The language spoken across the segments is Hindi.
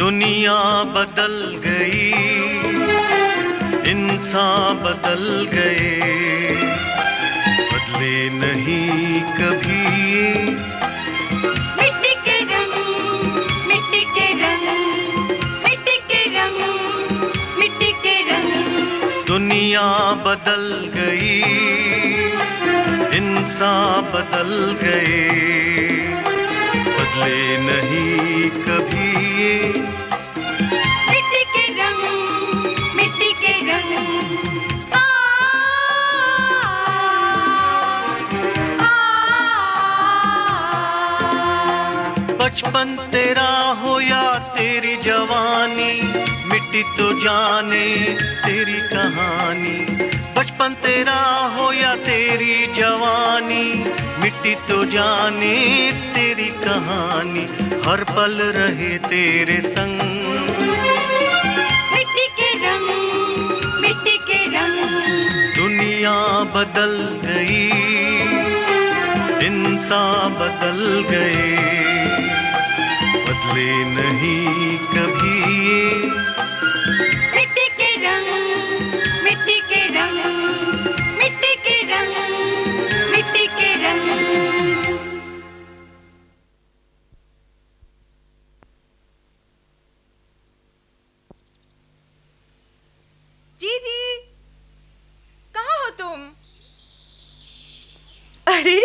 दुनिया बदल गई, इंसान बदल गए, बदले नहीं कभी। मिट्टी के रंग, मिट्टी के रंग, मिट्टी के रंग, मिट्टी के रंग। दुनिया बदल गई, इंसान बदल गए, बदले नहीं कभी। मिट्टी के रंग, मिट्टी के रंग। बचपन तेरा हो या तेरी जवानी, मिट्टी तो जाने तेरी कहानी। बचपन तेरा हो या तेरी जवानी, मिट्टी तो जाने तेरी कहानी। हर पल रहे तेरे संग। मिट्टी के रंग, मिट्टी के रंग। दुनिया बदल गई, इंसान बदल गए, बदले नहीं कभी। मिट्टी के रंग, मिट्टी के रंग, मिट्टी के रंग, मिट्टी के रंग। जीजी, कहाँ हो तुम? अरे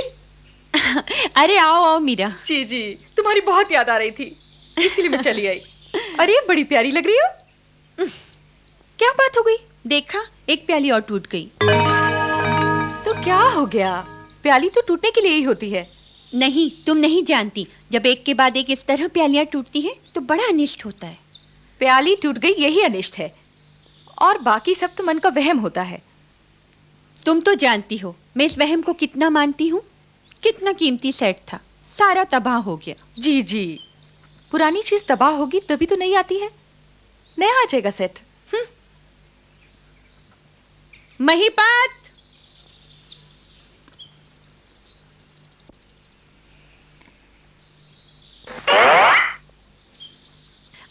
अरे आओ आओ मीरा। जीजी, तुम्हारी बहुत याद आ रही थी, इसलिए मैं चली आई। अरे बड़ी प्यारी लग रही हो। क्या बात हो गई? देखा, एक प्याली और टूट गई। तो क्या हो गया? प्याली तो टूटने के लिए ही होती है। नहीं, तुम नहीं जानती, जब एक के बाद एक इस तरह प्यालियां टूटती हैं तो बड़ा अनिष्ट होता है। प्याली टूट गई यही अनिष्ट है, और बाकी सब तो मन का वहम होता है। तुम तो जानती हो मैं इस वहम को कितना मानती हूँ। कितना कीमती सेट था, सारा तबाह हो गया। जी जी, पुरानी चीज तबाह होगी तभी तो नहीं आती है, नया आ जाएगा सेट। महिपात,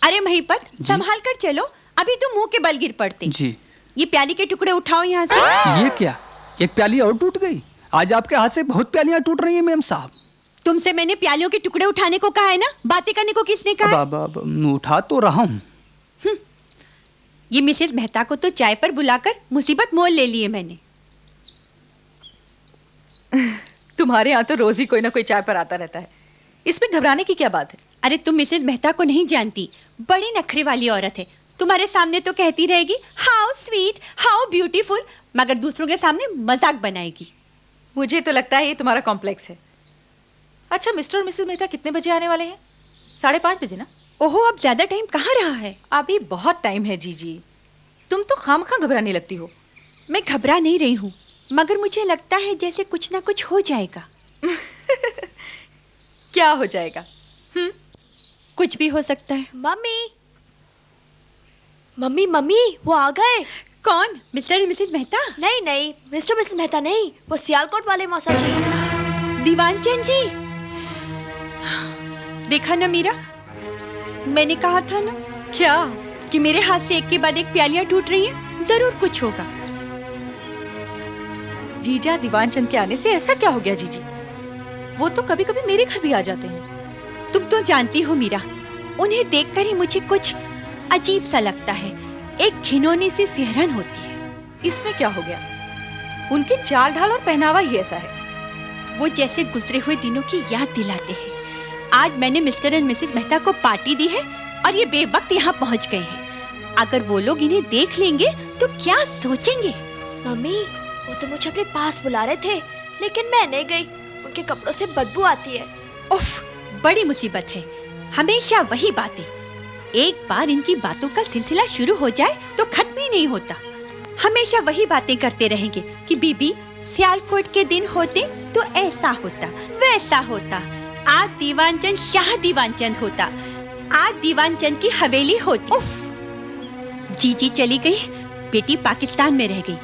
अरे महिपत, संभाल कर चलो, अभी तुम मुंह के बल गिर पड़ते। जी। ये प्याली के टुकड़े उठाओ यहाँ से। ये क्या, एक प्याली और टूट गई? आज आपके हाथ से बहुत प्यालियां टूट रही हैं मेम साहब। तुमसे मैंने प्यालियों के टुकड़े उठाने को कहा है ना, बातें करने को किसने कहा? अब उठा तो रहा हूँ। ये मिसेस मेहता को तो चाय पर बुलाकर मुसीबत मोल ले लिए मैंने। तुम्हारे यहाँ तो रोज ही कोई ना कोई चाय पर आता रहता है, इसमें घबराने की क्या बात है? अरे तुम मिसेस मेहता को नहीं जानती, बड़ी नखरे वाली औरत है। तुम्हारे सामने तो कहती रहेगी हाउ स्वीट, हाउ ब्यूटीफुल, मगर दूसरों के सामने मजाक बनाएगी। मुझे तो लगता है ये तुम्हारा कॉम्प्लेक्स है। अच्छा, मिस्टर और मिसेस मेहता कितने बजे आने वाले हैं? 5:30 बजे ना? ओहो, अब ज्यादा टाइम कहाँ रहा है? अभी बहुत टाइम है जीजी, तुम तो खामखा घबराने लगती हो। मैं घबरा नहीं रही हूँ, मगर मुझे लगता है जैसे कुछ ना कुछ हो जाएगा। क्या हो जाएगा? कुछ भी हो सकता है। मम्मी, मम्मी, मम्मी, वो आ गए। कौन? मिस्टर और मिसेस मेहता? नहीं नहीं, मिस्टर मिसेस मेहता नहीं, वो सियालकोट वाले मौसा जी। दीवानचंद जी, देखा ना मीरा, मैंने कहा था ना क्या? कि मेरे हाथ से एक के बाद एक प्यालियां टूट रही हैं, जरूर कुछ होगा। जीजा दीवानचंद के आने से ऐसा क्या हो गया जीजी? वो तो कभी कभी मेरे घर भी आ जाते हैं। तुम तो जानती हो मीरा, उन्हें देखकर ही मुझे कुछ अजीब सा लगता है, एक घिनौनी सी सिहरन होती है। इसमें क्या हो गया? उनकी चाल ढाल और पहनावा ही ऐसा है। वो जैसे गुजरे हुए दिनों की याद दिलाते हैं। आज मैंने मिस्टर एंड मिसेस मेहता को पार्टी दी है और ये बेवक्त यहाँ पहुँच गए हैं। अगर वो लोग इन्हें देख लेंगे तो क्या सोचेंगे? मम्मी, वो तो मुझे अपने पास बुला रहे थे, लेकिन मैं नहीं गई, उनके कपड़ों से बदबू आती है। उफ, बड़ी मुसीबत है, हमेशा वही बातें। एक बार इनकी बातों का सिलसिला शुरू हो जाए तो खत्म ही नहीं होता। हमेशा वही बातें करते रहेंगे कि बीबी सियालकोट के दिन होते तो ऐसा होता, वैसा होता, आज दीवानचंद शाह दीवानचंद होता, आज दीवानचंद की हवेली होती। उफ, जीजी चली गई, बेटी पाकिस्तान में रह गई,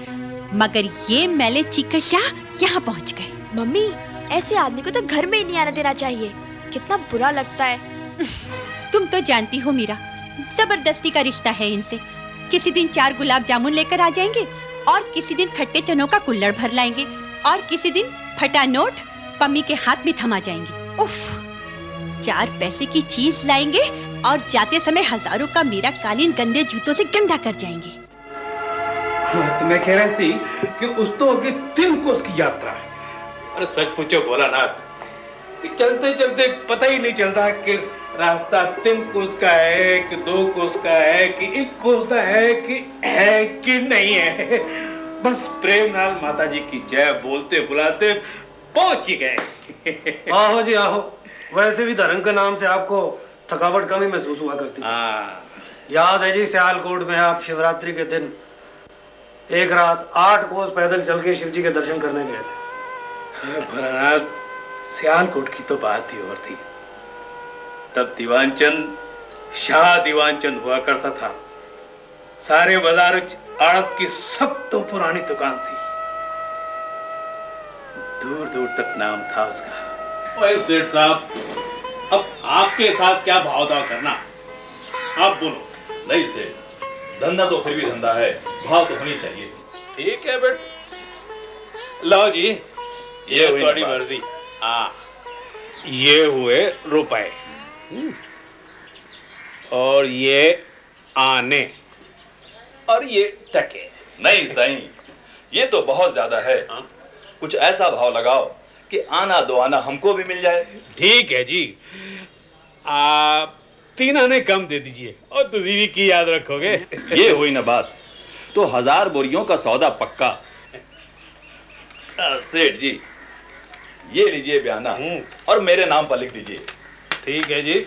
मगर ये मैले चीकर शाह यहाँ पहुँच गए। मम्मी, ऐसे आदमी को तो घर में ही नहीं आने देना चाहिए, कितना बुरा लगता है। तुम तो जानती हो मीरा, जबरदस्ती का रिश्ता है इनसे। किसी दिन 4 गुलाब जामुन लेकर आ जाएंगे और किसी दिन खट्टे चनों का कुल्हड़ भर लाएंगे और किसी दिन फटा नोट पम्मी के हाथ में थमा जाएंगे। उफ, 4 पैसे की चीज लाएंगे और जाते समय हजारों का मेरा कालीन गंदे जूतों से गंदा कर जाएंगे। तो मैं कह रहा सी कि उस तो आगे 3 कोस की यात्रा है। अरे सच पूछो भोलानाथ कि चलते चलते पता ही नहीं चलता कि रास्ता 3 कोस का है कि 2 कोस का है कि 1 कोस का है कि नहीं है। बस प्रेम नाल माता जी की जय बोलते बुलाते पहुंच ही गए। आहो जी आहो, वैसे भी धर्म के नाम से आपको थकावट कम ही महसूस हुआ करती थी। याद है जी, सियालकोट में आप शिवरात्रि के दिन एक रात 8 कोस पैदल चल के शिव जी के दर्शन करने गए थे। भोलानाथ, सियालकोट की तो बात ही और थी। तब दीवानचंद शाह दीवानचंद हुआ करता था। सारे बाजार आड़त की सब तो पुरानी दुकान थी। दूर दूर तक नाम था उसका। ओए सेठ साहब, अब आपके साथ क्या भाव ताव करना, आप बोलो। नहीं सेठ, धंधा तो फिर भी धंधा है, भाव तो होनी चाहिए। ठीक है बेट, लो जी, ये तुम्हारी मर्जी। ये हुए रुपए और ये आने और ये टके। नहीं सही, ये तो बहुत ज्यादा है। कुछ ऐसा भाव लगाओ कि आना दो आना हमको भी मिल जाए। ठीक है जी, आप 3 आने कम दे दीजिए और तुझी भी की याद रखोगे। ये हुई ना बात, तो 1000 बोरियों का सौदा पक्का। सेठ जी, ये लीजिए बयाना और मेरे नाम पर लिख दीजिए। ठीक है जी।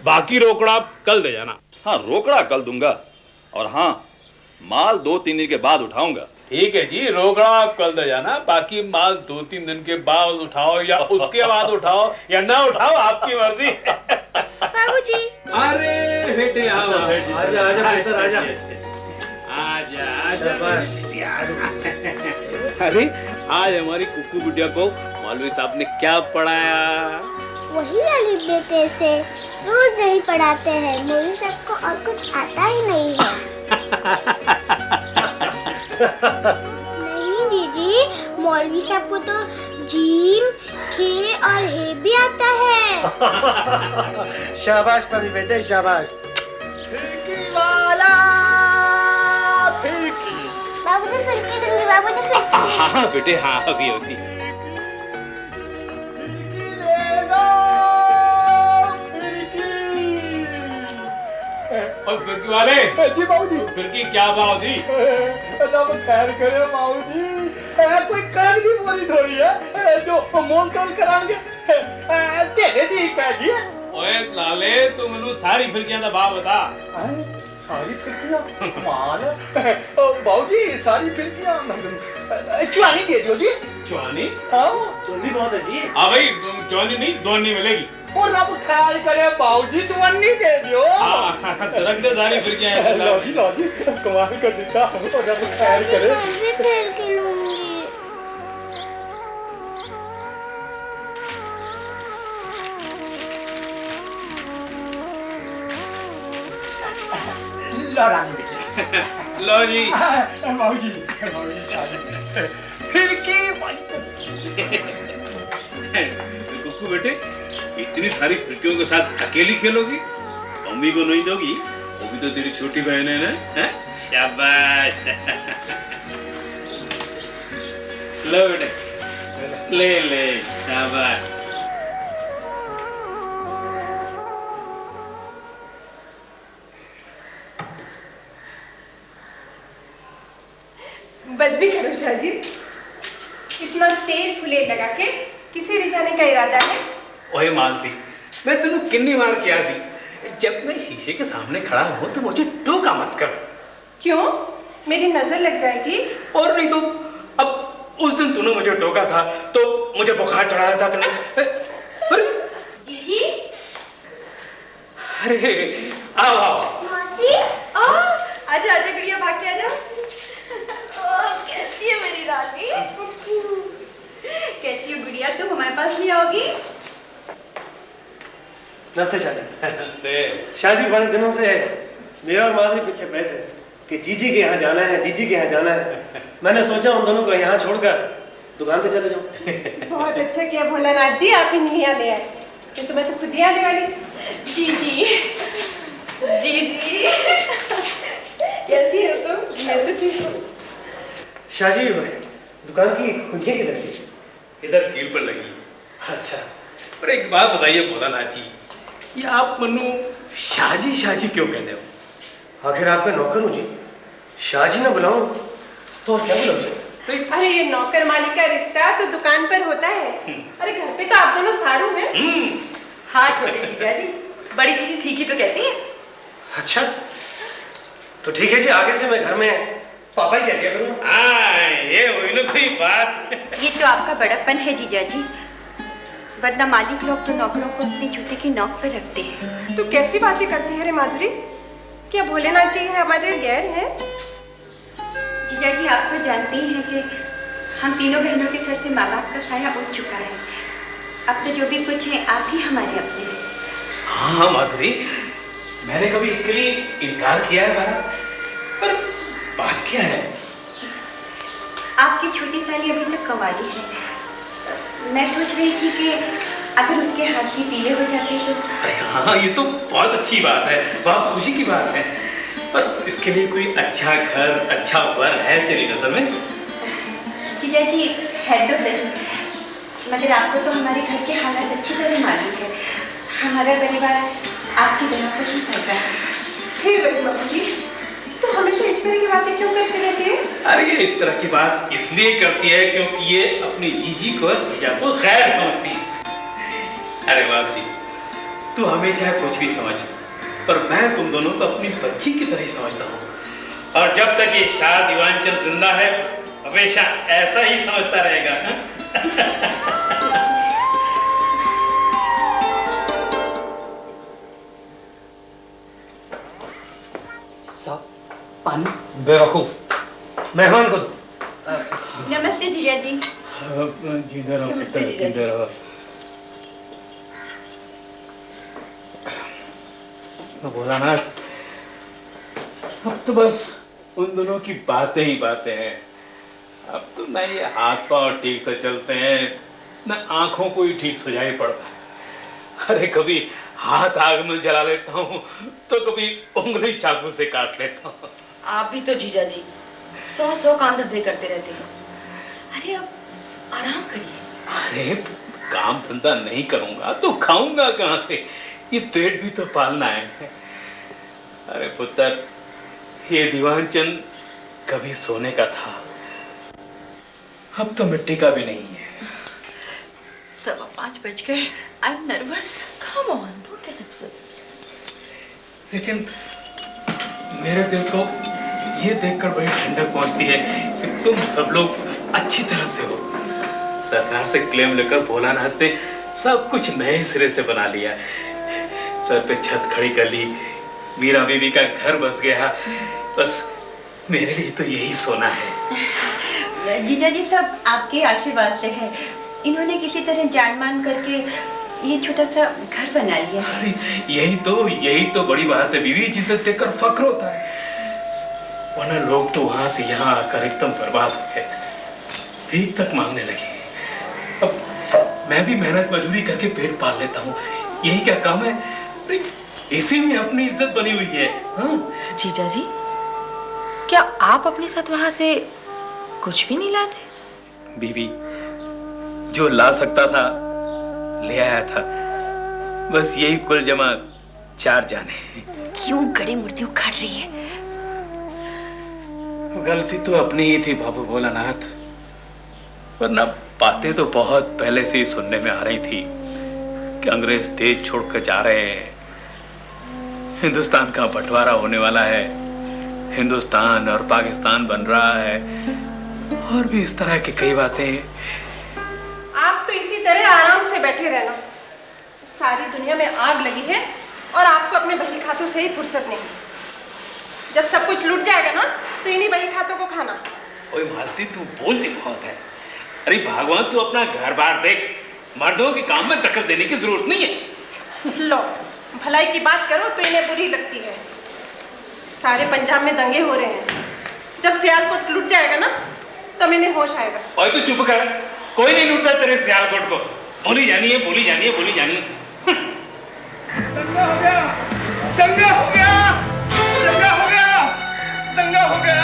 बाकी रोकड़ा कल दे जाना। हाँ, रोकड़ा कल दूंगा और हाँ, माल 2-3 दिन के बाद उठाऊंगा। ठीक है जी, रोकड़ा कल दे जाना, बाकी माल 2-3 दिन के बाद उठाओ या उसके बाद उठाओ या ना उठाओ, आपकी मर्जी। बाबूजी। अरे बेटे आओ। आजा आजा बेटा, आजा आजा आजा। अरे आज हमारी कुक्कू बिटिया को मौलवी साहब ने क्या पढ़ाया? वही अलिफ बेटे से रोज यही पढ़ाते हैं। मौलवी साहब को और कुछ आता ही नहीं है। नहीं दीदी, मौलवी साहब को तो जीम, खे और हे भी आता है। शाबाश पम्मी बेटे, शाबाश। बाबू तो फिरकी दूंगी, बाबू तो फिरकी। हाँ बेटे, हाँ अभी होती। और फिरकी वाले जी बाबूजी। फिरकी क्या भाव दी? खैर करे बाबूजी, कोई कर की बोली थोड़ी है जो मोल तोल करांगे। तेरे दी कह जी। ओए लाले, तू मेनू सारी फिरकियां दा भाव बता। सारी फिरकियां कमाल है बाबूजी, सारी फिरकियां चुआनी दे दियो जी। चुआनी? हाँ, जल्दी बहुत है जी। हाँ भाई, चुआनी नहीं दोनी मिलेगी। और रब ख्याल करे बाबूजी, चुआनी दे दियो। हाँ, रख दे सारी फिरकियां। लो जी, कमाल कर देता। और रब ख्याल करे। मैं भी फिरकी लूंगी। लो जी। बाबूजी, फिरकी कुक्कू बेटे, इतनी सारी फिरकियों के साथ अकेली खेलोगी? मम्मी को नहीं दोगी? वो भी तो तेरी छोटी बहन है ना। शाबाश। लो बेटे, ले ले, शाबाश। बस भी करो शाह जी, इतना तेल फुले लगा के किसे ले जाने का इरादा है? ओए मालती, मैं तेनू कितनी बार किया सी, जब मैं शीशे के सामने खड़ा हो तो मुझे टोका मत कर। क्यों? मेरी नजर लग जाएगी। और नहीं तो अब उस दिन तूने मुझे टोका था तो मुझे बुखार चढ़ाया था कि नहीं? अरे जीजी, अरे आओ आओ। मौसी, आजा आजा गुड़िया, भाग के आजा। कैसी है मेरी रानी? कैसी हो गुड़िया, तुम हमारे पास नहीं आओगी? नमस्ते शाहजी। नमस्ते। शाहजी बड़े दिनों से मेरा और माधुरी पीछे पड़े थे कि जीजी के यहाँ जाना है, जीजी के यहाँ जाना है। मैंने सोचा उन दोनों को यहाँ छोड़कर दुकान पे चले जाऊँ। बहुत अच्छा किया भोलानाथ जी, आप इन्हें यहाँ ले आए। ये तो मैं तो खुद ही आने वाली थी। जी कैसी हो तुम? मैं तो ठीक हूँ। शाहजी दुकान की कुंजियाँ किधर थी? इधर कील पर लगी। अच्छा। पर एक बात बताइए भोलानाथ जी, ये आप मनु शाहजी शाहजी क्यों कहते हो? आखिर आपका नौकर हूँ जी, शाहजी ना बुलाऊं तो और क्या बुलाऊं? अरे ये नौकर मालिक का रिश्ता तो दुकान पर होता है। अरे घर पे तो आप दोनों साड़ू हैं। हाँ छोटे जीजा जी, बड़ी जीजी ठीक ही तो कहती है। अच्छा तो ठीक है जी, आगे से मैं घर में पापा ही कह दिया करूँगा। हाँ ये हुई ना कोई बात। ये तो आपका बड़प्पन है जीजा जी, वरना मालिक लोग तो नौकरों को अपने जूते की नोक पर रखते हैं। तो कैसी बातें करती है रे माधुरी? क्या भोलेनाथ जी हमारे गैर हैं? जीजा जी आप तो जानते ही हैं कि हम तीनों बहनों के सर से माँ बाप का साया उठ चुका है। अब तो जो भी कुछ है आप ही हमारे अपने हैं। हाँ माधुरी, मैंने कभी इसके लिए इनकार किया है भला? पर बात क्या है? आपकी छोटी साली अभी तक कवाली है। मैं सोच रही थी कि अगर उसके हाथ की पीले हो जाते तो। अरे हाँ ये तो बहुत अच्छी बात है, बहुत खुशी की बात है। पर इसके लिए कोई अच्छा घर, अच्छा वर है तेरी नजर में? जीजा जी है तो सही, मगर आपको तो हमारे घर के हालात अच्छी तरह मालूम है। हमारा परिवार आपकी तरह पर ही पड़ता है। फिर बड़ी मामा जी तो हमेशा इस तरह की बातें क्यों करते रहते हैं? अरे ये इस तरह की बात इसलिए करती है क्योंकि ये अपनी जीजी को और जीजा को गैर समझती है। अरे माधुरी, तू हमें चाहे कुछ भी समझ, पर मैं तुम दोनों को अपनी बच्ची की तरह ही समझता हूँ। और जब तक ये शाह दीवानचंद जिंदा है हमेशा ऐसा ही समझता रहेगा। साहब पानी। बेवकूफ, मेहमान को दो। नमस्ते जीजा जी। जिंदा रहो पुत्र, जिंदा रहो। भोलानाथ, अब तो बस उन दोनों की बातें ही बातें हैं। अब तो ना ये हाथ पांव ठीक से चलते हैं, ना आंखों को ही ठीक सुझाई पड़ता है। अरे कभी हाथ आग में जला लेता हूँ तो कभी उंगली चाकू से काट लेता हूँ। आप भी तो जीजा जी 100 काम धंधे करते रहते हैं। अरे अब आराम करिए। अरे काम धंधा नहीं करूंगा तो खाऊंगा कहाँ से? ये पेट भी तो पालना है। अरे पुत्र, ये दीवानचंद कभी सोने का था, अब तो मिट्टी का भी नहीं है। 5:15 बज गए। I am nervous. Come on, don't get upset. लेकिन मेरे दिल को ये देखकर बड़ी ठंडक पहुंचती है कि तुम सब लोग अच्छी तरह से हो। सरकार से क्लेम लेकर भोलानाथ ने सब कुछ नए सिरे से बना लिया। सर पे छत खड़ी कर ली, मीरा बीबी का घर बस गया। बस मेरे लिए तो यही सोना है। जीजा जी सब आपके आशीर्वाद से है। इन्होंने किसी तरह जान मान करके ये छोटा सा घर बना लिया। अरे यही तो बड़ी बात है बीवी, जिसे देखकर फक्र होता है। वरना लोग तो वहां से यहाँ आकर एकदम बर्बाद हो गए, भीख तक मांगने लगे। अब मैं भी मेहनत मजदूरी करके पेट पाल लेता हूँ, यही क्या काम है? इसी में अपनी इज्जत बनी हुई है। हाँ? जीजा जी, क्या आप अपने साथ वहां से कुछ भी नहीं लाते? बीवी, जो ला सकता था ले आया था, बस यही कुल जमा 4 जाने। क्यों गड़े मूर्ति उखाड़ रही है? गलती तो अपनी ही थी बाबू भोलानाथ, वरना बातें तो बहुत पहले से ही सुनने में आ रही थी कि अंग्रेज देश छोड़कर जा रहे हैं, हिंदुस्तान का बंटवारा होने वाला है, हिंदुस्तान और पाकिस्तान बन रहा है, और भी इस तरह की कई बातें। आप तो इसी तरह आराम से बैठे रहना। सारी दुनिया में आग लगी है और आपको अपने बही खातों से ही फुर्सत नहीं। जब सब कुछ लूट जाएगा ना तो इन्हीं बही खातों को खाना। ओए मालती, तू बोलती बहुत है। अरे भगवान, तू अपना घर बार देख, मर्दों के काम में दखल देने की जरूरत नहीं है। लो, भलाई की बात करो तो इन्हें बुरी लगती है। सारे पंजाब में दंगे हो रहे हैं। जब सियालकोट लुट जाएगा ना, तब इन्हें होश आएगा। और तू चुप कर, कोई नहीं लूटता तेरे सियालकोट को। बोली जानी है, बोली जानी है, बोली जानी है। दंगा हो गया, दंगा हो गया, दंगा हो गया, दंगा हो गया।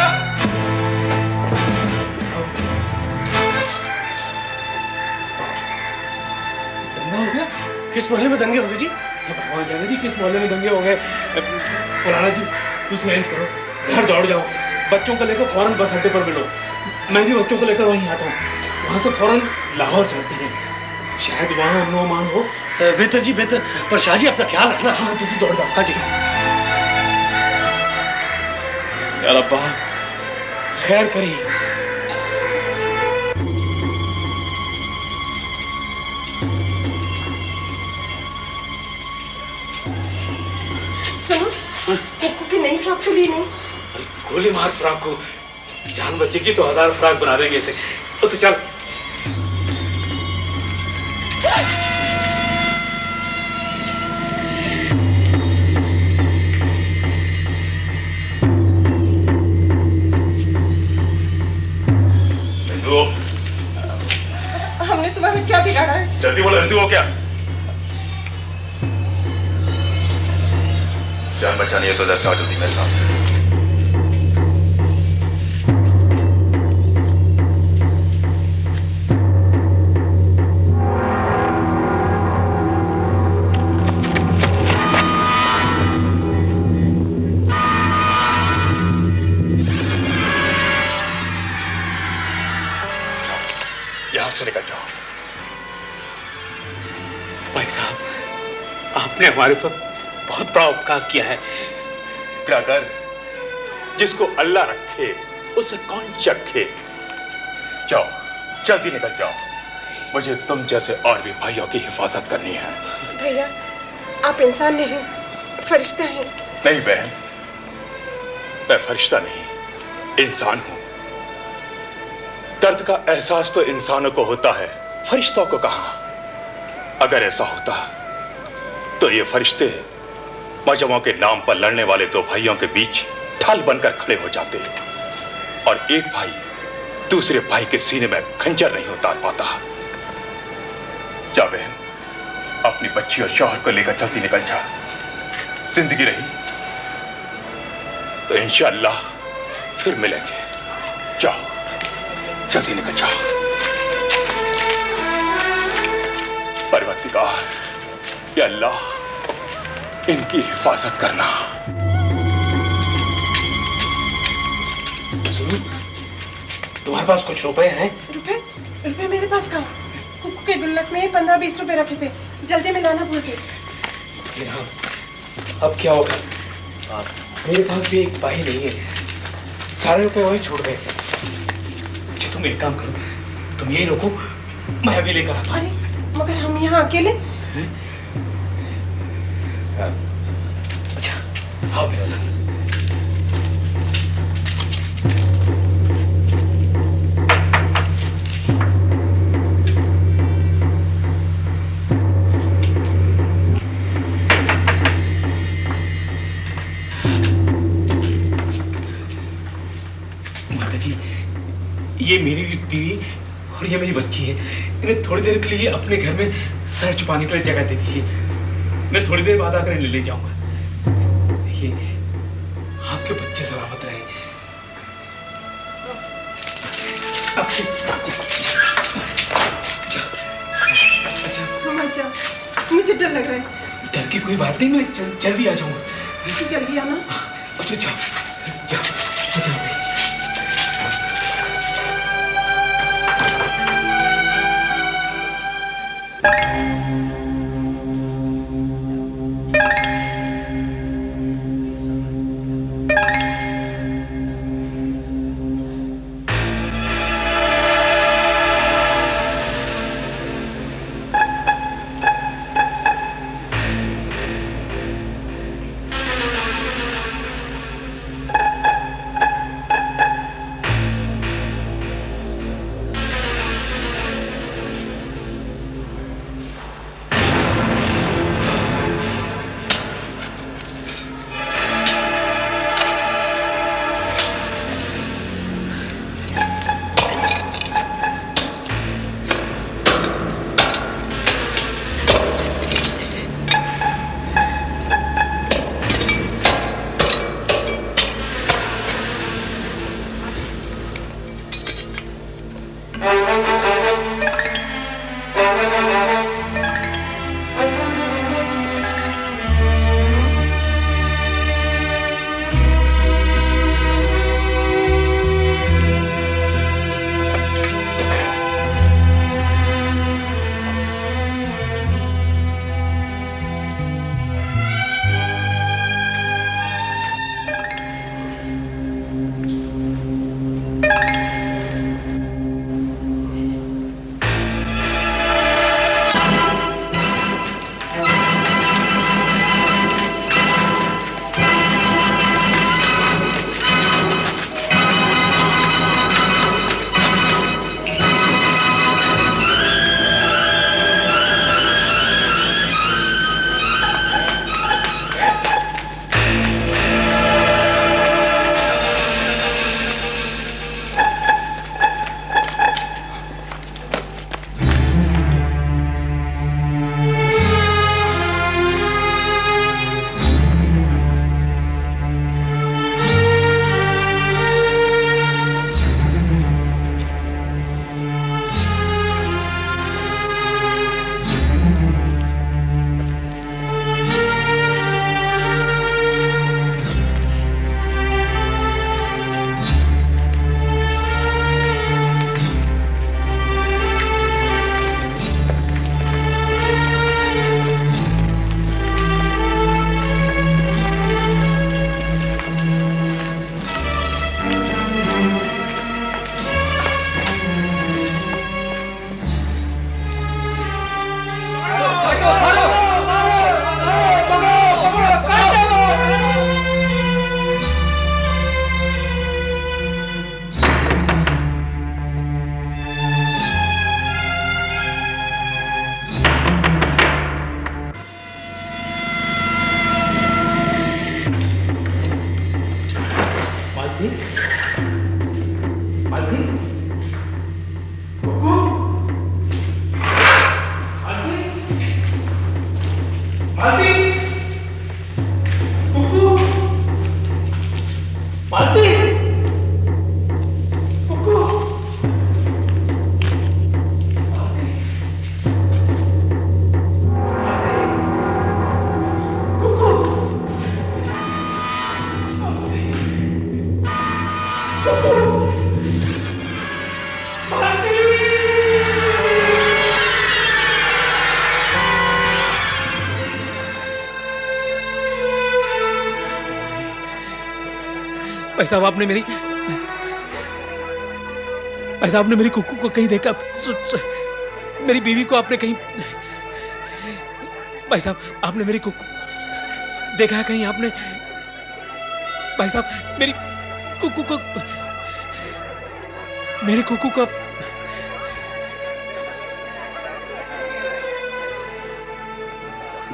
दंगा हो गया? किस मोहल्ले में दंगे हो गए जी? भगवान जाने जी किस मोहल्ले में दंगे हो गए। पुराना जी तुम अरेंज करो, घर दौड़ जाओ, बच्चों को लेकर फौरन बस अड्डे पर मिलो। मैं भी बच्चों को लेकर वहीं आता हूँ, वहाँ से फौरन लाहौर चलते हैं, शायद वहाँ अमनो अमान हो। बेहतर जी बेहतर, पर शाह जी अपना ख्याल रखना। हाँ तुम दौड़ जाओ। हाँ जी। यार अब्बा खैर करी। सुनो, कुकू की नई फ्रॉक तो ली नहीं? गोली मार फ्रॉक को, जान बचेगी तो 1000 फ्रॉक बना देंगे इसे। तो चल। हमने तुम्हारा क्या बिगाड़ा है? जल्दी बोलो, हिंदू हो क्या? जान बचानी है तो इधर से आओ जल्दी मेरे साथ। यहां से निकल जाओ। भाई साहब, आपने हमारे ऊपर बहुत बड़ा उपकार किया है। क्या कर? जिसको अल्लाह रखे उसे कौन चखे। जाओ, जल्दी निकल जाओ, मुझे तुम जैसे और भी भाइयों की हिफाजत करनी है। भैया, आप इंसान नहीं, फरिश्ता हैं। नहीं बहन, मैं फरिश्ता नहीं, इंसान हूं। दर्द का एहसास तो इंसानों को होता है, फरिश्तों को कहां। अगर ऐसा होता तो ये फरिश्ते मजहबों के नाम पर लड़ने वाले दो भाइयों के बीच ढाल बनकर खड़े हो जाते, और एक भाई दूसरे भाई के सीने में खंजर नहीं उतार पाता। जा बहन, अपनी बच्ची और शौहर को लेकर जल्दी निकल जा। जिंदगी रही तो इंशाअल्लाह फिर मिलेंगे। जाओ, जल्दी निकल जाओ। परवरदिगार, या अल्लाह, इनकी हिफाजत करना। सुनो, तुम्हारे पास कुछ रुपए हैं? रुपए? रुपए मेरे पास कहाँ? कुकू के गुल्लक में 15-20 रुपए रखे थे, जल्दी में लाना भूल गई। अब क्या होगा? मेरे पास भी एक पाही नहीं है, सारे रुपए वही छूट गए। अच्छा तुम एक काम करो, तुम यही रुको, मैं अभी लेकर आता हूँ। अरे मगर हम यहाँ अकेले? अच्छा आओ मेरे साथ। माता जी, ये मेरी बीवी और ये मेरी बच्ची है। इन्हें थोड़ी देर के लिए अपने घर में सर छुपाने के लिए जगह दे दीजिए। मैं थोड़ी देर बाद आकर इन्हें ले जाऊंगा। देखिए, आपके बच्चे सलामत रहे। अच्छा, मुझे डर लग रहा है। डर की कोई बात नहीं, मैं जल्दी आ जाऊंगा। जल्दी आना। अच्छा जाओ जाओ जाओ। भाई साहब आपने मेरी कुकू को कहीं देखा? मेरी बीवी को आपने कहीं? भाई साहब आपने मेरी कुकू देखा है कहीं आपने? भाई साहब मेरी कुकू को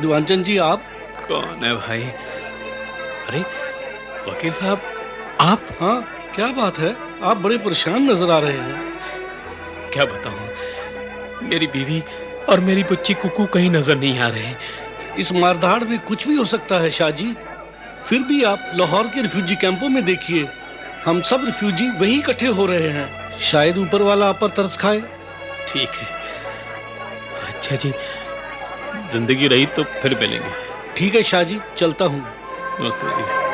दीवानचंद जी आप? कौन है भाई? अरे वकील साहब आप? हाँ क्या बात है, आप बड़े परेशान नजर आ रहे हैं। क्या बताऊं, मेरी बीवी और मेरी बच्ची कुकू कहीं नजर नहीं आ रहे। इस मारधाड़ में कुछ भी हो सकता है शाह जी। फिर भी आप लाहौर के रिफ्यूजी कैंपों में देखिए, हम सब रिफ्यूजी वहीं इकट्ठे हो रहे हैं। शायद ऊपर वाला आप पर तरस खाए। ठीक है, अच्छा जी, जिंदगी रही तो फिर मिलेंगे। ठीक है शाह जी, चलता हूँ। नमस्ते जी।